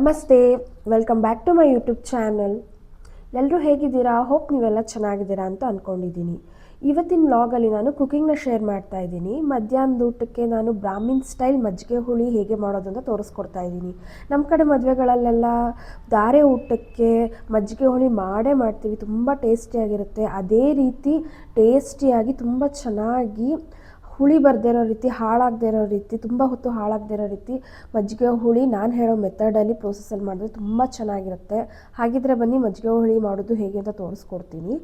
ನಮಸ್ತೆ, welcome back to my YouTube channel. ಎಲ್ಲರೂ ಹೇಗಿದ್ದೀರಾ? ಹೋಪ್ ನೀವೆಲ್ಲ ಚೆನ್ನಾಗಿದ್ದೀರಾ ಅಂತ ಅಂದ್ಕೊಂಡಿದ್ದೀನಿ. ಇವತ್ತಿನ ವ್ಲಾಗಲ್ಲಿ ನಾನು ಕುಕಿಂಗ್ನ ಶೇರ್ ಮಾಡ್ತಾ ಇದ್ದೀನಿ. ಮಧ್ಯಾಹ್ನದ ಊಟಕ್ಕೆ ನಾನು ಬ್ರಾಹ್ಮಿನ್ ಸ್ಟೈಲ್ ಮಜ್ಜಿಗೆ ಹುಳಿ ಹೇಗೆ ಮಾಡೋದು ಅಂತ ತೋರಿಸ್ಕೊಡ್ತಾ ಇದ್ದೀನಿ. ನಮ್ಮ ಕಡೆ ಮದುವೆಗಳಲ್ಲೆಲ್ಲ ಧಾರೆ ಊಟಕ್ಕೆ ಮಜ್ಜಿಗೆ ಹುಳಿ ಮಾಡೇ ಮಾಡ್ತೀವಿ, ತುಂಬ ಟೇಸ್ಟಿಯಾಗಿರುತ್ತೆ. ಅದೇ ರೀತಿ ಟೇಸ್ಟಿಯಾಗಿ ತುಂಬ ಚೆನ್ನಾಗಿ ಹುಳಿ ಬರದೇ ಇರೋ ರೀತಿ, ಹಾಳಾಗದೇ ಇರೋ ರೀತಿ, ತುಂಬ ಹೊತ್ತು ಹಾಳಾಗದೇ ಇರೋ ರೀತಿ ಮಜ್ಜಿಗೆ ಹುಳಿ ನಾನು ಹೇಳೋ ಮೆಥಡಲ್ಲಿ ಪ್ರೋಸೆಸಲ್ಲಿ ಮಾಡಿದ್ರೆ ತುಂಬ ಚೆನ್ನಾಗಿರುತ್ತೆ. ಹಾಗಿದ್ರೆ ಬನ್ನಿ ಮಜ್ಜಿಗೆ ಹುಳಿ ಮಾಡೋದು ಹೇಗೆ ಅಂತ ತೋರಿಸ್ಕೊಡ್ತೀನಿ.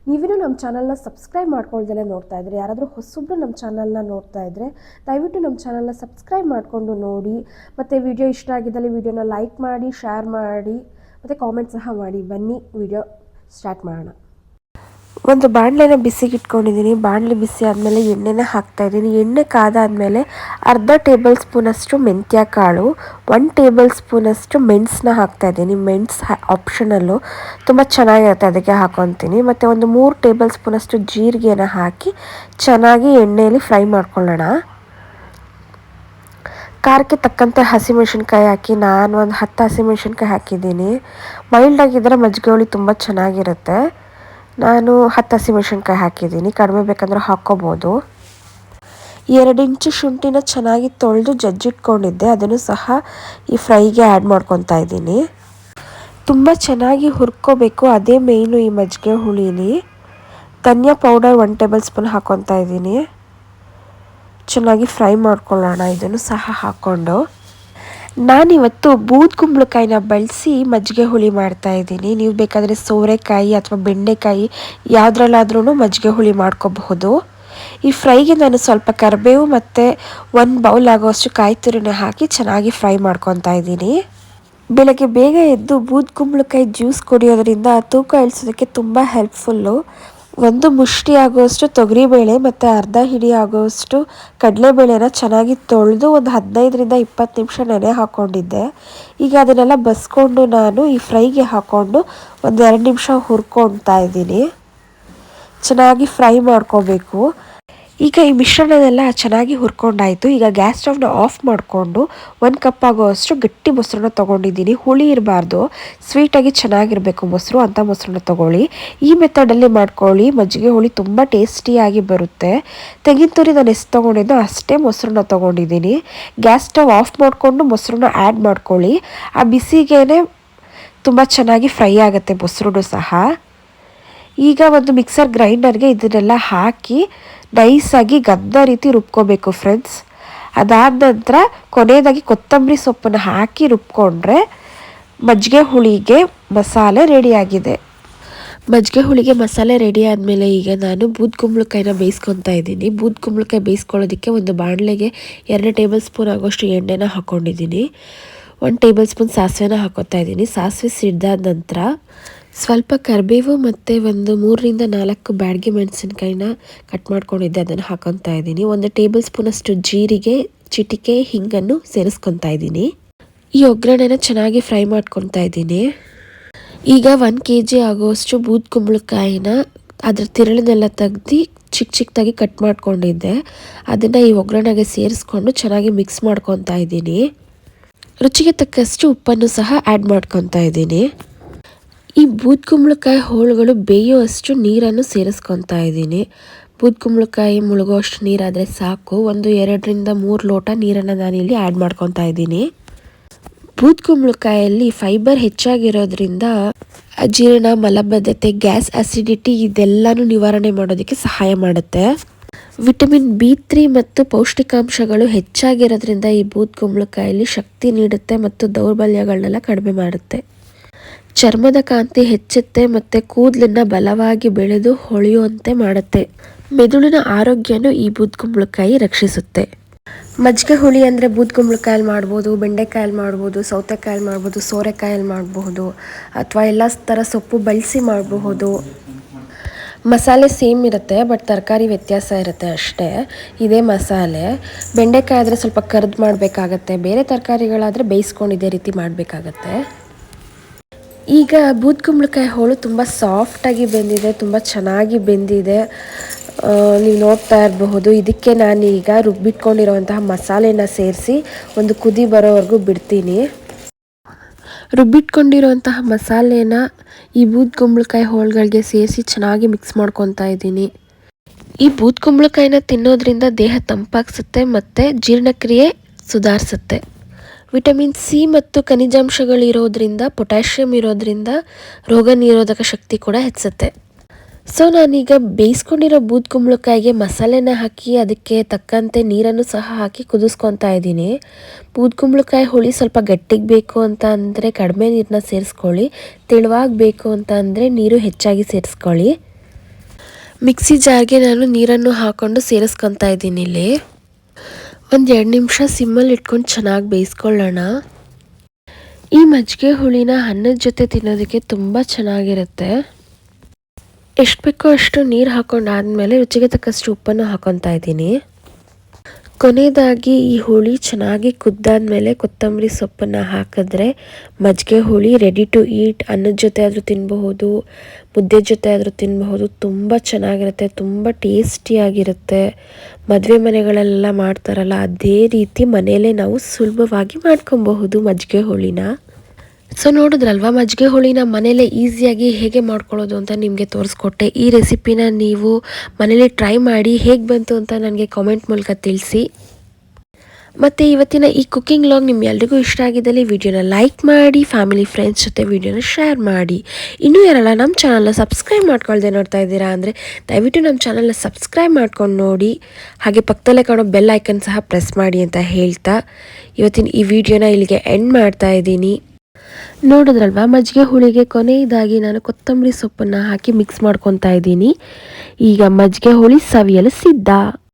ನೀವಿನ್ನೂ ನಮ್ಮ ಚಾನಲ್ನ ಸಬ್ಸ್ಕ್ರೈಬ್ ಮಾಡ್ಕೊಳ್ದಲ್ಲೇ ನೋಡ್ತಾ ಇದ್ದರೆ, ಯಾರಾದರೂ ಹೊಸೊಬ್ಬರು ನಮ್ಮ ಚಾನಲ್ನ ನೋಡ್ತಾ ಇದ್ದರೆ ದಯವಿಟ್ಟು ನಮ್ಮ ಚಾನಲ್ನ ಸಬ್ಸ್ಕ್ರೈಬ್ ಮಾಡಿಕೊಂಡು ನೋಡಿ. ಮತ್ತು ವಿಡಿಯೋ ಇಷ್ಟ ಆಗಿದ್ದಲ್ಲಿ ವಿಡಿಯೋನ ಲೈಕ್ ಮಾಡಿ, ಶೇರ್ ಮಾಡಿ ಮತ್ತು ಕಾಮೆಂಟ್ ಸಹ ಮಾಡಿ. ಬನ್ನಿ ವಿಡಿಯೋ ಸ್ಟಾರ್ಟ್ ಮಾಡೋಣ. ಒಂದು ಬಾಣಲೆನ ಬಿಸಿಗೆ ಇಟ್ಕೊಂಡಿದ್ದೀನಿ. ಬಾಣಲೆ ಬಿಸಿ ಆದಮೇಲೆ ಎಣ್ಣೆನ ಹಾಕ್ತಾಯಿದ್ದೀನಿ. ಎಣ್ಣೆ ಕಾದಾದಮೇಲೆ ಅರ್ಧ ಟೇಬಲ್ ಸ್ಪೂನಷ್ಟು ಮೆಂತ್ಯ ಕಾಳು, 1 ಟೇಬಲ್ ಸ್ಪೂನಷ್ಟು ಮೆಣಸನ್ನ ಹಾಕ್ತಾಯಿದ್ದೀನಿ. ಮೆಣಸು ಆಪ್ಷನಲ್ಲು, ತುಂಬ ಚೆನ್ನಾಗಿರುತ್ತೆ, ಅದಕ್ಕೆ ಹಾಕ್ಕೊತೀನಿ. ಮತ್ತು ಒಂದು 3 ಟೇಬಲ್ ಸ್ಪೂನಷ್ಟು ಜೀರಿಗೆನ ಹಾಕಿ ಚೆನ್ನಾಗಿ ಎಣ್ಣೆಯಲ್ಲಿ ಫ್ರೈ ಮಾಡ್ಕೊಳ್ಳೋಣ. ಖಾರಕ್ಕೆ ತಕ್ಕಂತೆ ಹಸಿಮೆಣ್ಸಿನ್ಕಾಯಿ ಹಾಕಿ ನಾನು ಒಂದು 10 ಹಸಿಮೆಣ್ಸಿನ್ಕಾಯಿ ಹಾಕಿದ್ದೀನಿ. ಮೈಲ್ಡಾಗಿದ್ದರೆ ಮಜ್ಜಿಗೆ ಹುಳಿ ತುಂಬ ಚೆನ್ನಾಗಿರುತ್ತೆ. ನಾನು 10 ಹಸಿಮೆಣ್ಸಿನ್ಕಾಯಿ ಹಾಕಿದ್ದೀನಿ, ಕಡಿಮೆ ಬೇಕಂದ್ರೆ ಹಾಕ್ಕೋಬೋದು. 2 ಇಂಚು ಶುಂಠಿನ ಚೆನ್ನಾಗಿ ತೊಳೆದು ಜಜ್ಜಿಟ್ಕೊಂಡಿದ್ದೆ, ಅದನ್ನು ಸಹ ಈ ಫ್ರೈಗೆ ಆ್ಯಡ್ ಮಾಡ್ಕೊತಾ ಇದ್ದೀನಿ. ತುಂಬ ಚೆನ್ನಾಗಿ ಹುರ್ಕೋಬೇಕು, ಅದೇ ಮೇಯ್ನು ಈ ಮಜ್ಜಿಗೆ ಹುಳೀಲಿ. ಧನಿಯಾ ಪೌಡರ್ 1 ಟೇಬಲ್ ಸ್ಪೂನ್ ಹಾಕ್ಕೊತಾ ಇದ್ದೀನಿ. ಚೆನ್ನಾಗಿ ಫ್ರೈ ಮಾಡ್ಕೊಳ್ಳೋಣ ಇದನ್ನು ಸಹ ಹಾಕ್ಕೊಂಡು. ನಾನಿವತ್ತು ಬೂದ್ ಕುಂಬಳಕಾಯಿನ ಬಳಸಿ ಮಜ್ಜಿಗೆ ಹುಳಿ ಮಾಡ್ತಾಯಿದ್ದೀನಿ. ನೀವು ಬೇಕಾದರೆ ಸೋರೆಕಾಯಿ ಅಥವಾ ಬೆಂಡೆಕಾಯಿ ಯಾವುದ್ರಲ್ಲಾದ್ರೂ ಮಜ್ಜಿಗೆ ಹುಳಿ ಮಾಡ್ಕೋಬಹುದು. ಈ ಫ್ರೈಗೆ ನಾನು ಸ್ವಲ್ಪ ಕರಿಬೇವು ಮತ್ತು 1 ಬೌಲ್ ಆಗೋಷ್ಟು ಕಾಯಿ ತುರಿನ ಹಾಕಿ ಚೆನ್ನಾಗಿ ಫ್ರೈ ಮಾಡ್ಕೊತಾ ಇದ್ದೀನಿ. ಬೆಳಗ್ಗೆ ಬೇಗ ಎದ್ದು ಬೂದ್ ಕುಂಬಳಕಾಯಿ ಜ್ಯೂಸ್ ಕುಡಿಯೋದ್ರಿಂದ ತೂಕ ಇಳಿಸೋದಕ್ಕೆ ತುಂಬ ಹೆಲ್ಪ್ಫುಲ್ಲು. 1 ಮುಷ್ಟಿ ಆಗುವಷ್ಟು ತೊಗರಿಬೇಳೆ ಮತ್ತು ಅರ್ಧ ಹಿಡಿ ಆಗುವಷ್ಟು ಕಡಲೆಬೇಳೆನ ಚೆನ್ನಾಗಿ ತೊಳೆದು ಒಂದು 15ರಿಂದ 20 ನಿಮಿಷ ನೆನೆ ಹಾಕ್ಕೊಂಡಿದ್ದೆ. ಈಗ ಅದನ್ನೆಲ್ಲ ಬಸ್ಕೊಂಡು ನಾನು ಈ ಫ್ರೈಗೆ ಹಾಕ್ಕೊಂಡು ಒಂದು 2 ನಿಮಿಷ ಹುರ್ಕೊತಾ ಇದ್ದೀನಿ. ಚೆನ್ನಾಗಿ ಫ್ರೈ ಮಾಡ್ಕೋಬೇಕು. ಈಗ ಈ ಮಿಶ್ರಣನೆಲ್ಲ ಚೆನ್ನಾಗಿ ಹುರ್ಕೊಂಡಾಯಿತು. ಈಗ ಗ್ಯಾಸ್ ಸ್ಟವ್ನ ಆಫ್ ಮಾಡಿಕೊಂಡು 1 ಕಪ್ ಆಗೋವಷ್ಟು ಗಟ್ಟಿ ಮೊಸರನ್ನ ತೊಗೊಂಡಿದ್ದೀನಿ. ಹುಳಿ ಇರಬಾರ್ದು, ಸ್ವೀಟಾಗಿ ಚೆನ್ನಾಗಿರಬೇಕು ಮೊಸರು, ಅಂಥ ಮೊಸರನ್ನ ತೊಗೊಳ್ಳಿ. ಈ ಮೆಥಡಲ್ಲಿ ಮಾಡ್ಕೊಳ್ಳಿ, ಮಜ್ಜಿಗೆ ಹುಳಿ ತುಂಬ ಟೇಸ್ಟಿಯಾಗಿ ಬರುತ್ತೆ. ತೆಂಗಿನ ತುರಿ ನಾನು ಎಷ್ಟು ತೊಗೊಂಡಿದ್ದೋ ಅಷ್ಟೇ ಮೊಸರನ್ನ ತೊಗೊಂಡಿದ್ದೀನಿ. ಗ್ಯಾಸ್ ಸ್ಟವ್ ಆಫ್ ಮಾಡಿಕೊಂಡು ಮೊಸರನ್ನ ಆ್ಯಡ್ ಮಾಡ್ಕೊಳ್ಳಿ. ಆ ಬಿಸಿಗೇ ತುಂಬ ಚೆನ್ನಾಗಿ ಫ್ರೈ ಆಗುತ್ತೆ ಮೊಸರು ಸಹ. ಈಗ ಒಂದು ಮಿಕ್ಸರ್ ಗ್ರೈಂಡರ್ಗೆ ಇದನ್ನೆಲ್ಲ ಹಾಕಿ ನೈಸಾಗಿ ಗದ್ದ ರೀತಿ ರುಬ್ಕೋಬೇಕು ಫ್ರೆಂಡ್ಸ್. ಅದಾದ ನಂತರ ಕೊನೆಯದಾಗಿ ಕೊತ್ತಂಬರಿ ಸೊಪ್ಪನ್ನು ಹಾಕಿ ರುಬ್ಕೊಂಡ್ರೆ ಮಜ್ಜಿಗೆ ಹುಳಿಗೆ ಮಸಾಲೆ ರೆಡಿಯಾಗಿದೆ. ಮಜ್ಜಿಗೆ ಹುಳಿಗೆ ಮಸಾಲೆ ರೆಡಿ ಆದಮೇಲೆ ಈಗ ನಾನು ಬೂದ್ ಕುಂಬಳಕಾಯಿನ ಬೇಯಿಸ್ಕೊತಾ ಇದ್ದೀನಿ. ಬೂದ್ ಕುಂಬಳಕಾಯಿ ಬೇಯಿಸ್ಕೊಳ್ಳೋದಕ್ಕೆ ಒಂದು ಬಾಣಲೆಗೆ 2 ಟೇಬಲ್ ಸ್ಪೂನ್ ಆಗೋಷ್ಟು ಎಣ್ಣೆನ ಹಾಕ್ಕೊಂಡಿದ್ದೀನಿ. 1 ಟೇಬಲ್ ಸ್ಪೂನ್ ಸಾಸಿವೆನ ಹಾಕೋತಾ ಇದ್ದೀನಿ. ಸಾಸಿವೆ ಸಿಡ್ದಾದ ನಂತರ ಸ್ವಲ್ಪ ಕರಿಬೇವು ಮತ್ತು ಒಂದು 3ರಿಂದ 4 ಬ್ಯಾಡಗಿ ಮೆಣಸಿನ್ಕಾಯಿನ ಕಟ್ ಮಾಡ್ಕೊಂಡಿದ್ದೆ, ಅದನ್ನು ಹಾಕೊತಾ ಇದ್ದೀನಿ. 1 ಟೇಬಲ್ ಸ್ಪೂನಷ್ಟು ಜೀರಿಗೆ, ಚಿಟಿಕೆ ಹಿಂಗನ್ನು ಸೇರಿಸ್ಕೊತಾ ಇದ್ದೀನಿ. ಈ ಒಗ್ಗರಣೆನ ಚೆನ್ನಾಗಿ ಫ್ರೈ ಮಾಡ್ಕೊತಾ ಇದ್ದೀನಿ. ಈಗ 1 kg ಆಗುವಷ್ಟು ಬೂದ್ ಕುಂಬಳಕಾಯಿನ ಅದರ ತಿರುಳನ್ನೆಲ್ಲ ತೆಗ್ದು ಚಿಕ್ಕದಾಗಿ ಕಟ್ ಮಾಡ್ಕೊಂಡಿದ್ದೆ, ಅದನ್ನು ಈ ಒಗ್ಗರಣೆಗೆ ಸೇರಿಸ್ಕೊಂಡು ಚೆನ್ನಾಗಿ ಮಿಕ್ಸ್ ಮಾಡ್ಕೊತಾ ಇದ್ದೀನಿ. ರುಚಿಗೆ ತಕ್ಕಷ್ಟು ಉಪ್ಪನ್ನು ಸಹ ಆ್ಯಡ್ ಮಾಡ್ಕೊತಾ ಇದ್ದೀನಿ. ಈ ಬೂದ್ ಕುಂಬಳಕಾಯಿ ಹೋಳುಗಳು ಬೇಯುವಷ್ಟು ನೀರನ್ನು ಸೇರಿಸ್ಕೊತಾ ಇದ್ದೀನಿ. ಬೂದ್ ಕುಂಬಳಕಾಯಿ ಮುಳುಗುವಷ್ಟು ನೀರಾದರೆ ಸಾಕು. ಒಂದು 2ರಿಂದ 3 ಲೋಟ ನೀರನ್ನು ನಾನಿಲ್ಲಿ ಆ್ಯಡ್ ಮಾಡ್ಕೊತಾ ಇದ್ದೀನಿ. ಬೂದ್ ಕುಂಬಳಕಾಯಲ್ಲಿ ಫೈಬರ್ ಹೆಚ್ಚಾಗಿರೋದ್ರಿಂದ ಅಜೀರ್ಣ, ಮಲಬದ್ಧತೆ, ಗ್ಯಾಸ್, ಅಸಿಡಿಟಿ ಇದೆಲ್ಲನೂ ನಿವಾರಣೆ ಮಾಡೋದಕ್ಕೆ ಸಹಾಯ ಮಾಡುತ್ತೆ. ವಿಟಮಿನ್ B3 ಮತ್ತು ಪೌಷ್ಟಿಕಾಂಶಗಳು ಹೆಚ್ಚಾಗಿರೋದ್ರಿಂದ ಈ ಬೂದ್ ಕುಂಬಳಕಾಯಲ್ಲಿ ಶಕ್ತಿ ನೀಡುತ್ತೆ ಮತ್ತು ದೌರ್ಬಲ್ಯಗಳನ್ನೆಲ್ಲ ಕಡಿಮೆ ಮಾಡುತ್ತೆ. ಚರ್ಮದ ಕಾಂತಿ ಹೆಚ್ಚುತ್ತೆ ಮತ್ತು ಕೂದಲನ್ನು ಬಲವಾಗಿ ಬೆಳೆದು ಹೊಳೆಯುವಂತೆ ಮಾಡುತ್ತೆ. ಮೆದುಳಿನ ಆರೋಗ್ಯನೂ ಈ ಬೂದ್ ಕುಂಬಳಕಾಯಿ ರಕ್ಷಿಸುತ್ತೆ. ಮಜ್ಜಿಗೆ ಹುಳಿ ಅಂದರೆ ಬೂದ್ ಕುಂಬಳಕಾಯಲ್ಲಿ ಮಾಡ್ಬೋದು, ಬೆಂಡೆಕಾಯಲ್ಲಿ ಮಾಡ್ಬೋದು, ಸೌತೆಕಾಯಲ್ಲಿ ಮಾಡ್ಬೋದು, ಸೋರೆಕಾಯಲ್ಲಿ ಮಾಡಬಹುದು, ಅಥವಾ ಎಲ್ಲ ಥರ ಸೊಪ್ಪು ಬಳಸಿ ಮಾಡಬಹುದು. ಮಸಾಲೆ ಸೇಮ್ ಇರುತ್ತೆ, ಬಟ್ ತರಕಾರಿ ವ್ಯತ್ಯಾಸ ಇರುತ್ತೆ ಅಷ್ಟೇ. ಇದೇ ಮಸಾಲೆ. ಬೆಂಡೆಕಾಯಿ ಆದರೆ ಸ್ವಲ್ಪ ಕರ್ದು ಮಾಡಬೇಕಾಗತ್ತೆ, ಬೇರೆ ತರಕಾರಿಗಳಾದರೆ ಬೇಯಿಸ್ಕೊಂಡು ಇದೇ ರೀತಿ ಮಾಡಬೇಕಾಗತ್ತೆ. ಈಗ ಬೂದ್ ಕುಂಬಳಕಾಯಿ ಹೋಳು ತುಂಬ ಸಾಫ್ಟಾಗಿ ಬೆಂದಿದೆ, ತುಂಬ ಚೆನ್ನಾಗಿ ಬೆಂದಿದೆ. ನೀವು ನೋಡ್ತಾ ಇರಬಹುದು. ಇದಕ್ಕೆ ನಾನೀಗ ರುಬ್ಬಿಟ್ಕೊಂಡಿರೋಂತಹ ಮಸಾಲೆನ ಸೇರಿಸಿ ಒಂದು ಕುದಿ ಬರೋವರೆಗೂ ಬಿಡ್ತೀನಿ. ರುಬ್ಬಿಟ್ಕೊಂಡಿರುವಂತಹ ಮಸಾಲೆನ ಈ ಬೂದ್ಕುಂಬಳಕಾಯಿ ಹೋಳುಗಳಿಗೆ ಸೇರಿಸಿ ಚೆನ್ನಾಗಿ ಮಿಕ್ಸ್ ಮಾಡ್ಕೊತಾ ಇದ್ದೀನಿ. ಈ ಬೂದ್ಕುಂಬಳಕಾಯಿನ ತಿನ್ನೋದ್ರಿಂದ ದೇಹ ತಂಪಾಗಿಸುತ್ತೆ ಮತ್ತು ಜೀರ್ಣಕ್ರಿಯೆ ಸುಧಾರಿಸುತ್ತೆ. ವಿಟಮಿನ್ ಸಿ ಮತ್ತು ಖನಿಜಾಂಶಗಳಿರೋದ್ರಿಂದ, ಪೊಟ್ಯಾಷಿಯಮ್ ಇರೋದ್ರಿಂದ ರೋಗ ನಿರೋಧಕ ಶಕ್ತಿ ಕೂಡ ಹೆಚ್ಚುತ್ತೆ. ಸೊ ನಾನೀಗ ಬೇಯಿಸ್ಕೊಂಡಿರೋ ಬೂದ್ಕುಂಬಳಕಾಯಿಗೆ ಮಸಾಲೆನ ಹಾಕಿ ಅದಕ್ಕೆ ತಕ್ಕಂತೆ ನೀರನ್ನು ಸಹ ಹಾಕಿ ಕುದಿಸ್ಕೊತಾ ಇದ್ದೀನಿ. ಬೂದ್ಕುಂಬಳಕಾಯಿ ಹುಳಿ ಸ್ವಲ್ಪ ಗಟ್ಟಿಗೆ ಬೇಕು ಅಂತ ಅಂದರೆ ಕಡಿಮೆ ನೀರನ್ನ ಸೇರಿಸ್ಕೊಳ್ಳಿ, ತೆಳುವಾಗಿ ಬೇಕು ಅಂತ ಅಂದರೆ ನೀರು ಹೆಚ್ಚಾಗಿ ಸೇರಿಸ್ಕೊಳ್ಳಿ. ಮಿಕ್ಸಿ ಜಾರ್ಗೆ ನಾನು ನೀರನ್ನು ಹಾಕ್ಕೊಂಡು ಸೇರಿಸ್ಕೊತಾ ಇದ್ದೀನಿ. ಇಲ್ಲಿ ಒಂದು 2 ನಿಮಿಷ ಸಿಮ್ಮಲ್ಲಿ ಇಟ್ಕೊಂಡು ಚೆನ್ನಾಗಿ ಬೇಯಿಸ್ಕೊಳ್ಳೋಣ. ಈ ಮಜ್ಜಿಗೆ ಹುಳಿನ ಅನ್ನದ ಜೊತೆ ತಿನ್ನೋದಕ್ಕೆ ತುಂಬ ಚೆನ್ನಾಗಿರುತ್ತೆ. ಎಷ್ಟು ಬೇಕೋ ಅಷ್ಟು ನೀರು ಹಾಕೊಂಡಾದ್ಮೇಲೆ ರುಚಿಗೆ ತಕ್ಕಷ್ಟು ಉಪ್ಪನ್ನು ಹಾಕೊತಾ ಇದ್ದೀನಿ. ಕೊನೆಯದಾಗಿ ಈ ಹುಳಿ ಚೆನ್ನಾಗಿ ಕುದ್ದಾದ್ಮೇಲೆ ಕೊತ್ತಂಬರಿ ಸೊಪ್ಪನ್ನು ಹಾಕಿದ್ರೆ ಮಜ್ಜಿಗೆ ಹುಳಿ ರೆಡಿ ಟು ಈಟ್. ಅನ್ನದ ಜೊತೆ ಆದರೂ ತಿನ್ನಬಹುದು, ಮುದ್ದೆ ಜೊತೆ ಆದರೂ ತಿನ್ನಬಹುದು. ತುಂಬ ಚೆನ್ನಾಗಿರುತ್ತೆ, ತುಂಬ ಟೇಸ್ಟಿಯಾಗಿರುತ್ತೆ. ಮದುವೆ ಮನೆಗಳೆಲ್ಲ ಮಾಡ್ತಾರಲ್ಲ ಅದೇ ರೀತಿ ಮನೆಯಲ್ಲೇ ನಾವು ಸುಲಭವಾಗಿ ಮಾಡ್ಕೊಬಹುದು ಮಜ್ಜಿಗೆ ಹುಳಿನ. ಸೊ ನೋಡಿದ್ರಲ್ವ, ಮಜ್ಜಿಗೆ ಹುಳಿನ ಮನೇಲೇ ಈಸಿಯಾಗಿ ಹೇಗೆ ಮಾಡ್ಕೊಳ್ಳೋದು ಅಂತ ನಿಮಗೆ ತೋರಿಸ್ಕೊಟ್ಟೆ. ಈ ರೆಸಿಪಿನ ನೀವು ಮನೇಲಿ ಟ್ರೈ ಮಾಡಿ ಹೇಗೆ ಬಂತು ಅಂತ ನನಗೆ ಕಾಮೆಂಟ್ ಮೂಲಕ ತಿಳಿಸಿ. ಮತ್ತು ಇವತ್ತಿನ ಈ ಕುಕ್ಕಿಂಗ್ ವ್ಲಾಗ್ ನಿಮ್ಮೆಲ್ರಿಗೂ ಇಷ್ಟ ಆಗಿದ್ದಲ್ಲಿ ವಿಡಿಯೋನ ಲೈಕ್ ಮಾಡಿ, ಫ್ಯಾಮಿಲಿ ಫ್ರೆಂಡ್ಸ್ ಜೊತೆ ವಿಡಿಯೋನ ಶೇರ್ ಮಾಡಿ. ಇನ್ನೂ ಯಾರಲ್ಲ ನಮ್ಮ ಚಾನಲ್ನ ಸಬ್ಸ್ಕ್ರೈಬ್ ಮಾಡ್ಕೊಳ್ದೆ ನೋಡ್ತಾ ಇದ್ದೀರಾ ಅಂದರೆ ದಯವಿಟ್ಟು ನಮ್ಮ ಚಾನಲ್ನ ಸಬ್ಸ್ಕ್ರೈಬ್ ಮಾಡ್ಕೊಂಡು ನೋಡಿ. ಹಾಗೆ ಪಕ್ಕದಲ್ಲೇ ಕಾಣೋ ಬೆಲ್ ಐಕನ್ ಸಹ ಪ್ರೆಸ್ ಮಾಡಿ ಅಂತ ಹೇಳ್ತಾ ಇವತ್ತಿನ ಈ ವಿಡಿಯೋನ ಇಲ್ಲಿಗೆ ಎಂಡ್ ಮಾಡ್ತಾ ಇದ್ದೀನಿ. ನೋಡಿದ್ರಲ್ವ, ಮಜ್ಜಿಗೆ ಹುಳಿಗೆ ಕೊನೆಯದಾಗಿ ನಾನು ಕೊತ್ತಂಬರಿ ಸೊಪ್ಪನ್ನು ಹಾಕಿ ಮಿಕ್ಸ್ ಮಾಡ್ಕೊತಾ ಇದ್ದೀನಿ. ಈಗ ಮಜ್ಜಿಗೆ ಹುಳಿ ಸವಿಯಲು ಸಿದ್ಧ.